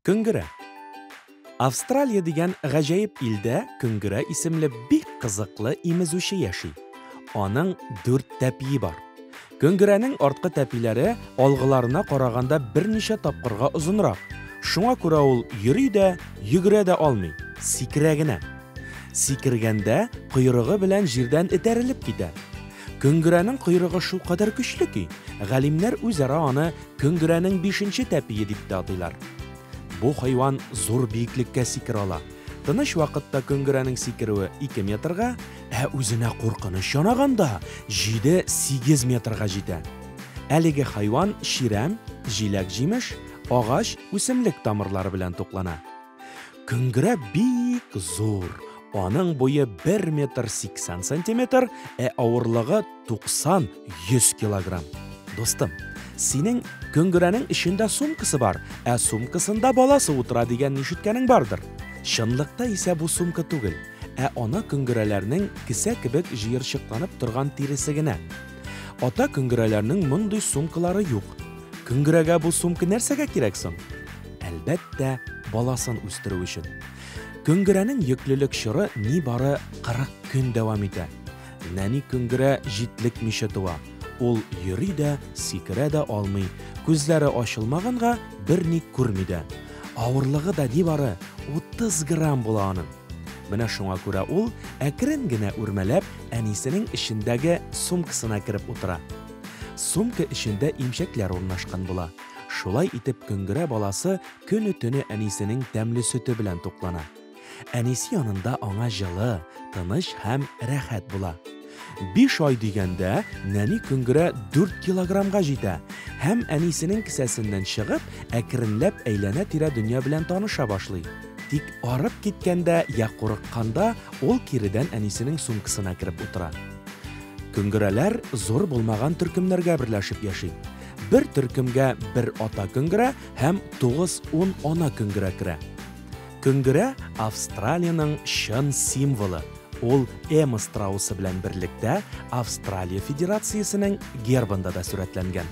Көңгірә. Австралия деген ғажайып илдә Көңгірә исемле бик кызыклы имезүче яши. Аның 4 тәпие бар. Көңгерәнең арткы тәпиләре алгыларына караганда берничә тапкырга озынрак. Шуңа күрә ул йөри дә, йөгерә дә алмый, сикерә генә. Сикергәндә койрыгы белән җирдән этәрелеп китә. Көңгерәнең койрыгы шул кадәр көчле ки, галимнәр үзара аны Көңгерәнең 5нче тәпие дип тә атыйлар. Бу хайван зур биеклеккә сикерә ала. Тыныч вакытта Көңгерәнең сикерүе 2 метрга, үзенә куркыныч янаганда 7-8 метрга җитә. Әлеге хайван ширәм, җиләк-җимеш, агач, үсемлек тамырлары белән туклана. Көңгерә бик зур. Аның буе 1 метр 80 сантиметр, авырлыгы 90-100 килограмм. Достым, синең Көңгерәнең ишендә сумкасы бар, сумкасында баласы утыра дигән ишеткәнең бардыр. Чынлыкта исә бу сумка түгел, аны Көңгерәләрнең кисә кебек җыерчыкланып торган тиресе генә. Ата Көңгерәләрнең мондый сумкалары юк. Көңгерәгә бу сумка нәрсәгә кирәк соң? Әлбәттә, баласын үстерү өчен. Көңгерәнең йөклелек чоры ни бары 40 көн дәвам итә. Нәни Көңгерә җитлекмичә туа. Ул йөри дә, сикерә дә алмый, күзләре ачылмаганга берни күрми дә. Авырлыгы да ни бары 30 грамм була аның. Менә шуңа күрә ул әкрен генә үрмәләп әнисенең ишендәге сумкасына кереп утыра. Сумка ишендә имчәкләр урнашкан була. Шулай итеп Көңгерә баласы көне-төне әнисенең тәмле сөте белән туклана. Әнисе янында аңа җылы, тыныч һәм рәхәт була. 5 ай дигәндә нәни Көңгерә 4 килограммга җитә һәм әнисенең кесәсеннән чыгып, әкренләп әйләнә-тирә дөнья белән таныша башлый. Тик арып киткәндә я курыкканда ул киредән әнисенең сумкасына кереп утыра. Көңгерәләр зур булмаган төркемнәргә берләшеп яши. Бер төркемгә бер ата Көңгерә һәм 9-10 ана Көңгерә керә. Көңгерә Австралияның чын символы. Ул Эмма страусы белән берлектә Австралия Федерациясенең гербында да сурәтләнгән.